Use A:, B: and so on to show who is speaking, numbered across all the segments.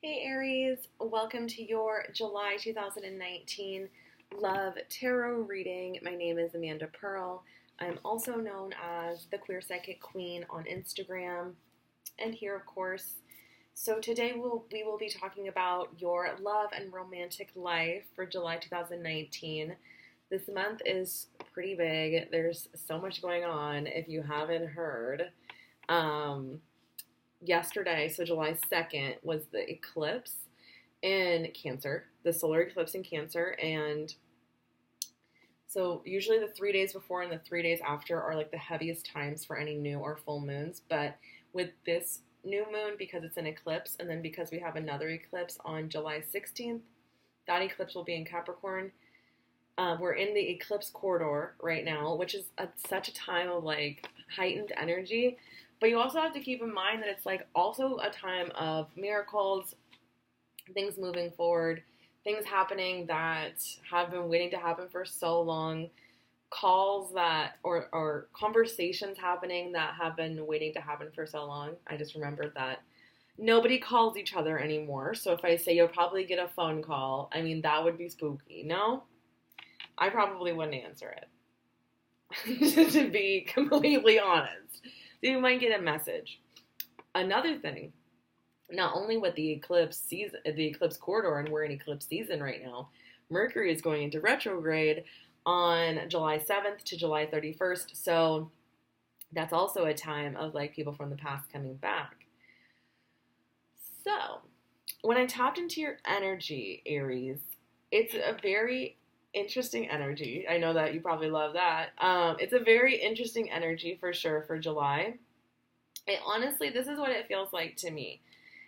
A: Hey Aries, welcome to your July 2019 Love Tarot reading. My name is Amanda Pearl. I'm also known as the Queer Psychic Queen on Instagram and here, of course. So today we will be talking about your love and romantic life for July 2019. This month is pretty big. There's so much going on if you haven't heard. Yesterday, so July 2nd, was the eclipse in Cancer, the solar eclipse in Cancer, and so usually the 3 days before and the 3 days after are like the heaviest times for any new or full moons, but with this new moon, because it's an eclipse, and then because we have another eclipse on July 16th, that eclipse will be in Capricorn. We're in the eclipse corridor right now, which is such a time of like heightened energy. But you also have to keep in mind that it's like also a time of miracles, things moving forward, things happening that have been waiting to happen for so long, calls that or conversations happening that have been waiting to happen for so long. I just remembered that nobody calls each other anymore. So if I say you'll probably get a phone call, I mean, that would be spooky. No, I probably wouldn't answer it, to be completely honest. You might get a message. Another thing, not only with the eclipse season, the eclipse corridor, and we're in eclipse season right now, Mercury is going into retrograde on July 7th to July 31st. So that's also a time of like people from the past coming back. So when I tapped into your energy, Aries, it's a very interesting energy. I know that you probably love that. It's a very interesting energy for sure for July. And honestly, this is what it feels like to me.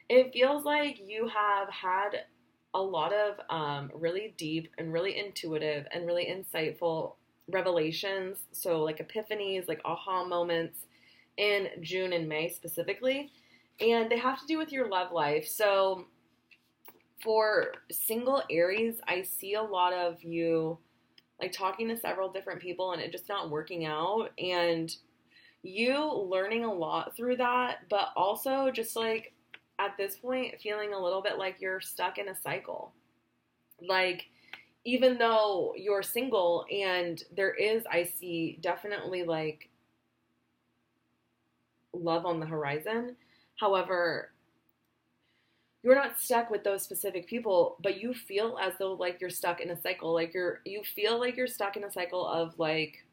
A: It feels like you have had a lot of really deep and really intuitive and really insightful revelations. So like epiphanies, like aha moments in June and May specifically. And they have to do with your love life. So for single Aries, I see a lot of you like talking to several different people and it just not working out, and you learning a lot through that, but also just like at this point feeling a little bit like you're stuck in a cycle. Like even though you're single and there is, I see definitely like love on the horizon. However, you're not stuck with those specific people, but you feel as though like you're stuck in a cycle. Like you feel like you're stuck in a cycle of like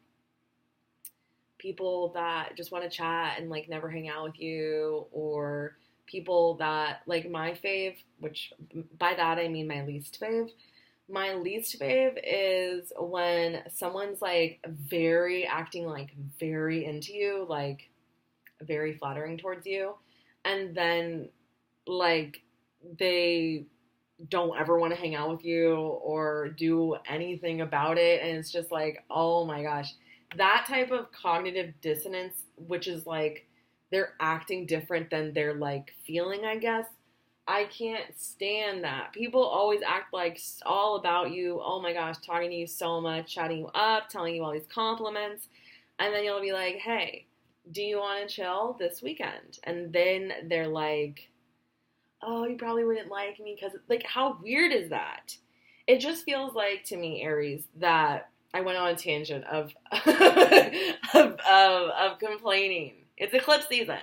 A: people that just want to chat and like never hang out with you, or people that like my fave, which by that I mean my least fave. My least fave is when someone's like acting like very into you, like very flattering towards you, and then like they don't ever want to hang out with you or do anything about it. And it's just like, oh my gosh, that type of cognitive dissonance, which is like they're acting different than they're like feeling, I guess. I can't stand that. People always act like all about you. Oh my gosh, talking to you so much, chatting you up, telling you all these compliments. And then you'll be like, hey, do you want to chill this weekend? And then they're like, oh, you probably wouldn't like me because, like, how weird is that? It just feels like, to me, Aries, that I went on a tangent of of complaining. It's eclipse season.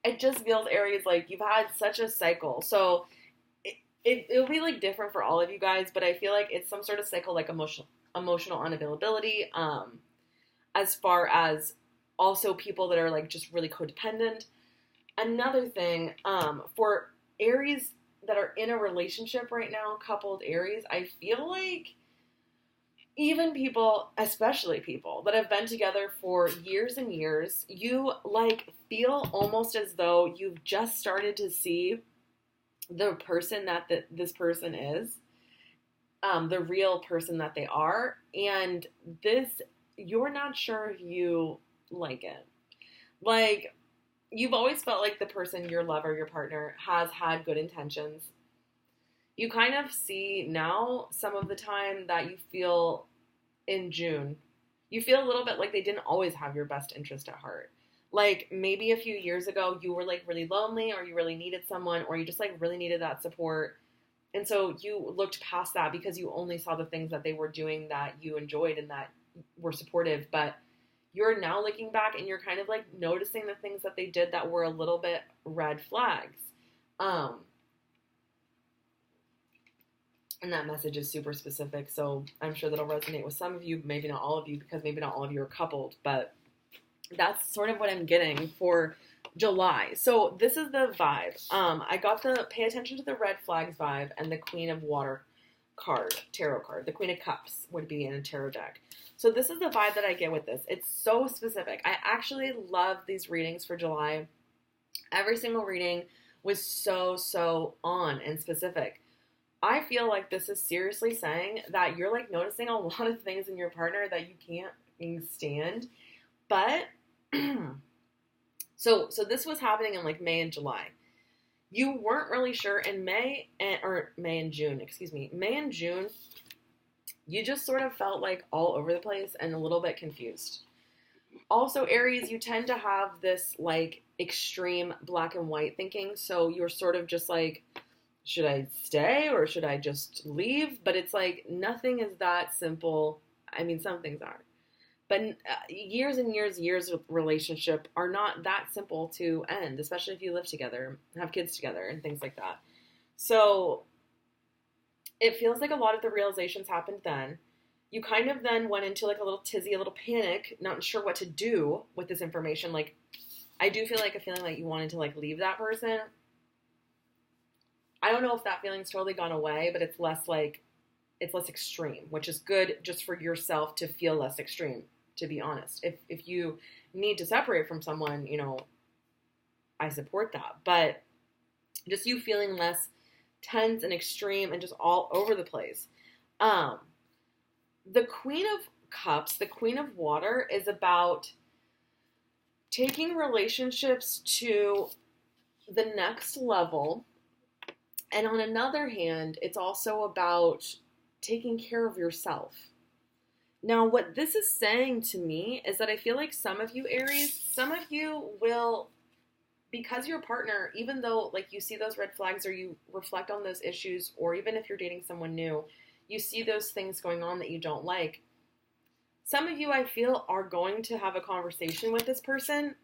A: It just feels, Aries, like you've had such a cycle. So it'll be, like, different for all of you guys, but I feel like it's some sort of cycle, like emotional unavailability, as far as also people that are, like, just really codependent. Another thing, for Aries that are in a relationship right now, coupled Aries, I feel like even people, especially people that have been together for years and years, you like feel almost as though you've just started to see the person that this person is, the real person that they are, and you're not sure if you like it. Like, you've always felt like the person, your lover, your partner, has had good intentions. You kind of see now some of the time that you feel in June, you feel a little bit like they didn't always have your best interest at heart. Like maybe a few years ago you were like really lonely, or you really needed someone, or you just like really needed that support. And so you looked past that because you only saw the things that they were doing that you enjoyed and that were supportive. But you're now looking back and you're kind of like noticing the things that they did that were a little bit red flags. And that message is super specific, so I'm sure that'll resonate with some of you, maybe not all of you, because maybe not all of you are coupled, but that's sort of what I'm getting for July. So this is the vibe. I got the pay attention to the red flags vibe and the Queen of Water card, tarot card. The Queen of Cups would be in a tarot deck. So this is the vibe that I get with this. It's so specific. I actually love these readings for July. Every single reading was so on and specific. I feel like this is seriously saying that you're like noticing a lot of things in your partner that you can't stand. But so this was happening in like May and July. You weren't really sure in May and June, May and June, you just sort of felt like all over the place and a little bit confused. Also, Aries, you tend to have this like extreme black and white thinking. So you're sort of just like, should I stay or should I just leave? But it's like nothing is that simple. I mean, some things are. But years and years of relationship are not that simple to end, especially if you live together, have kids together, and things like that. So it feels like a lot of the realizations happened then. You kind of then went into like a little tizzy, a little panic, not sure what to do with this information. Like, I do feel like a feeling like you wanted to like leave that person. I don't know if that feeling's totally gone away, but it's less extreme, which is good just for yourself to feel less extreme, to be honest. If you need to separate from someone, you know, I support that. But just you feeling less tense and extreme and just all over the place. The Queen of Cups, the Queen of Water, is about taking relationships to the next level. And on another hand, it's also about taking care of yourself. Now, what this is saying to me is that I feel like some of you, Aries, some of you will, because your partner, even though like you see those red flags or you reflect on those issues, or even if you're dating someone new, you see those things going on that you don't like. Some of you, I feel, are going to have a conversation with this person.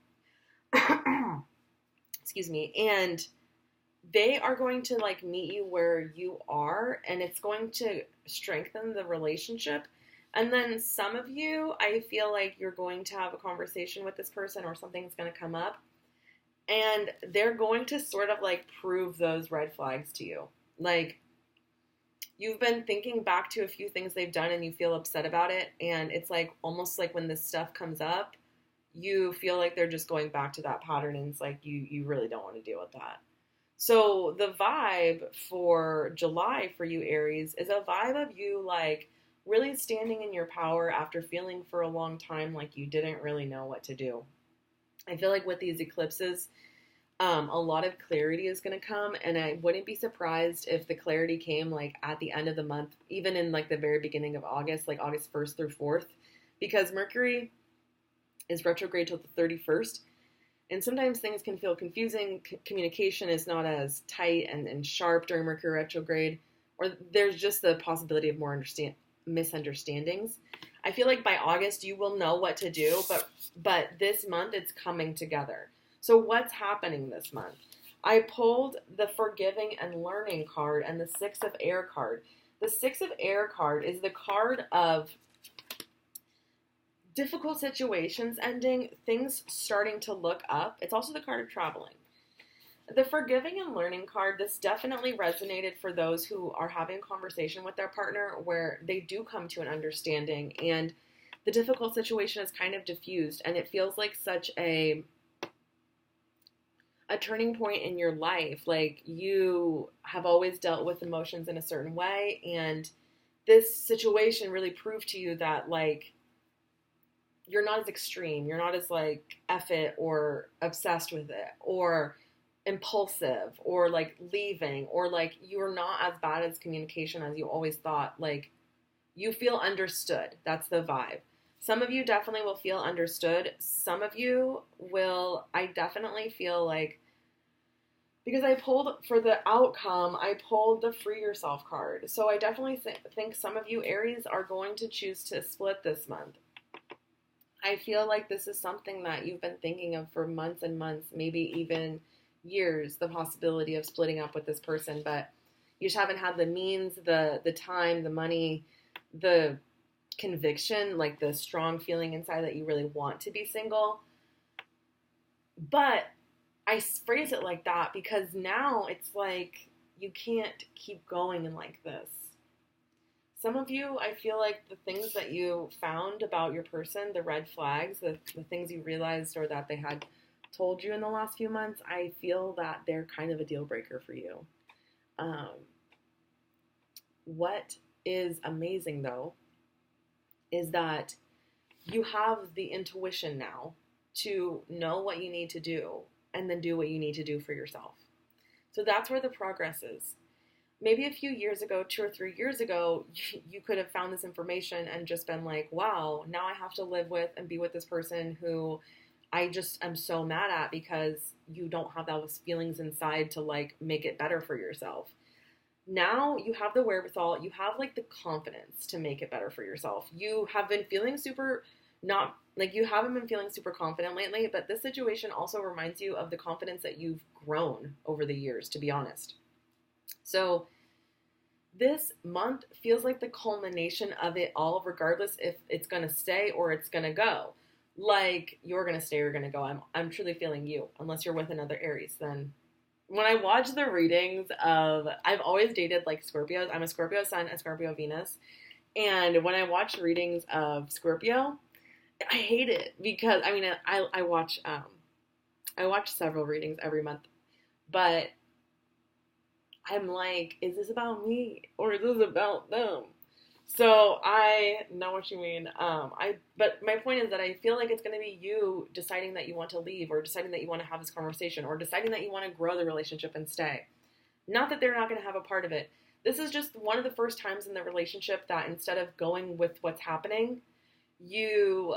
A: Excuse me. And they are going to like meet you where you are, and it's going to strengthen the relationship. And then some of you, I feel like you're going to have a conversation with this person, or something's going to come up, and they're going to sort of like prove those red flags to you. Like, you've been thinking back to a few things they've done and you feel upset about it, and it's like almost like when this stuff comes up, you feel like they're just going back to that pattern, and it's like you really don't want to deal with that. So the vibe for July for you, Aries, is a vibe of you like really standing in your power after feeling for a long time like you didn't really know what to do. I feel like with these eclipses, a lot of clarity is going to come, and I wouldn't be surprised if the clarity came like at the end of the month, even in like the very beginning of August, like August 1st through 4th, because Mercury is retrograde till the 31st. And sometimes things can feel confusing. Communication is not as tight and sharp during Mercury retrograde, or there's just the possibility of more misunderstandings. I feel like by August you will know what to do, but this month it's coming together. So what's happening this month? I pulled the Forgiving and Learning card and the Six of Air card. The Six of Air card is the card of difficult situations ending, things starting to look up. It's also the card of traveling. The Forgiving and Learning card, this definitely resonated for those who are having a conversation with their partner where they do come to an understanding and the difficult situation is kind of diffused, and it feels like such a turning point in your life. Like, you have always dealt with emotions in a certain way, and this situation really proved to you that like you're not as extreme, you're not as like F it or obsessed with it or impulsive or like leaving, or like you're not as bad as communication as you always thought. Like, you feel understood. That's the vibe. Some of you definitely will feel understood. Some of you will, I definitely feel like, because I pulled for the outcome, I pulled the free yourself card. So I definitely think some of you Aries are going to choose to split this month. I feel like this is something that you've been thinking of for months and months, maybe even years, the possibility of splitting up with this person, but you just haven't had the means, the time, the money, the conviction, like the strong feeling inside that you really want to be single. But I phrase it like that because now it's like you can't keep going in like this. Some of you, I feel like the things that you found about your person, the red flags, the things you realized or that they had told you in the last few months, I feel that they're kind of a deal breaker for you. What is amazing, though, is that you have the intuition now to know what you need to do and then do what you need to do for yourself. So that's where the progress is. Maybe a few years ago, 2 or 3 years ago, you could have found this information and just been like, wow, now I have to live with and be with this person who I just am so mad at because you don't have those feelings inside to like make it better for yourself. Now you have the wherewithal, you have like the confidence to make it better for yourself. You have been feeling you haven't been feeling super confident lately, but this situation also reminds you of the confidence that you've grown over the years, to be honest. So this month feels like the culmination of it all, regardless if it's going to stay or it's going to go. Like, you're going to stay or going to go. I'm truly feeling you, unless you're with another Aries. Then when I watch the readings I've always dated like Scorpios. I'm a Scorpio Sun, a Scorpio Venus. And when I watch readings of Scorpio, I hate it because, I watch several readings every month, but I'm like, is this about me or is this about them? So I know what you mean. But my point is that I feel like it's going to be you deciding that you want to leave or deciding that you want to have this conversation or deciding that you want to grow the relationship and stay. Not that they're not going to have a part of it. This is just one of the first times in the relationship that instead of going with what's happening, you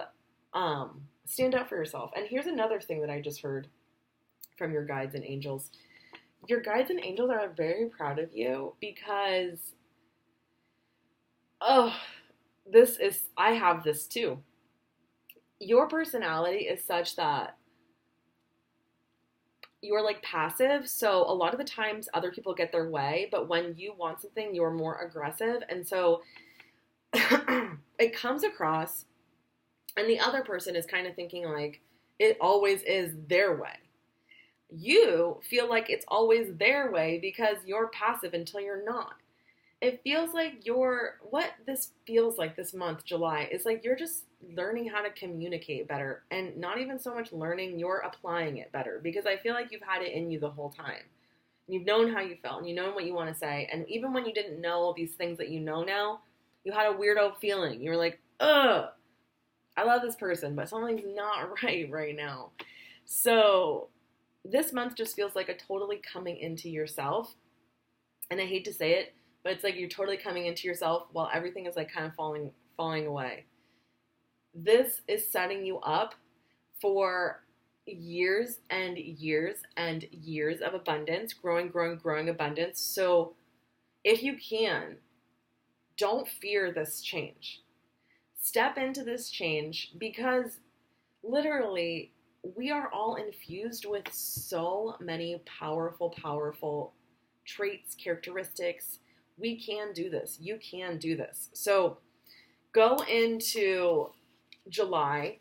A: stand up for yourself. And here's another thing that I just heard from your guides and angels. Your guides and angels are very proud of you because, I have this too. Your personality is such that you're like passive. So a lot of the times other people get their way, but when you want something, you're more aggressive. And so it comes across and the other person is kind of thinking like it always is their way. You feel like it's always their way because you're passive until you're not. It feels like what this feels like this month, July, is like you're just learning how to communicate better and not even so much learning, you're applying it better because I feel like you've had it in you the whole time. You've known how you felt and you've known what you want to say. And even when you didn't know these things that you know now, you had a weirdo feeling. You were like, ugh, I love this person, but something's not right now. So this month just feels like a totally coming into yourself. And I hate to say it, but it's like you're totally coming into yourself while everything is like kind of falling away. This is setting you up for years and years and years of abundance, growing abundance. So if you can, don't fear this change. Step into this change because literally we are all infused with so many powerful traits, characteristics. We can do this. You can do this. So go into July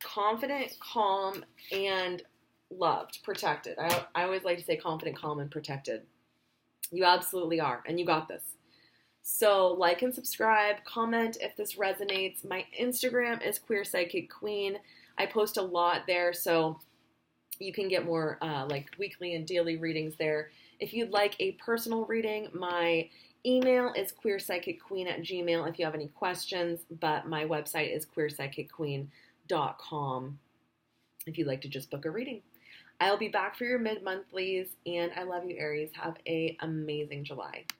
A: confident, calm, and loved, protected. I always like to say confident, calm, and protected. You absolutely are, and you got this. So like and subscribe, comment if this resonates. My Instagram is Queer Psychic Queen. I post a lot there, so you can get more like weekly and daily readings there. If you'd like a personal reading, my email is queerpsychicqueen@gmail.com if you have any questions, but my website is queerpsychicqueen.com if you'd like to just book a reading. I'll be back for your mid-monthlies, and I love you, Aries. Have an amazing July.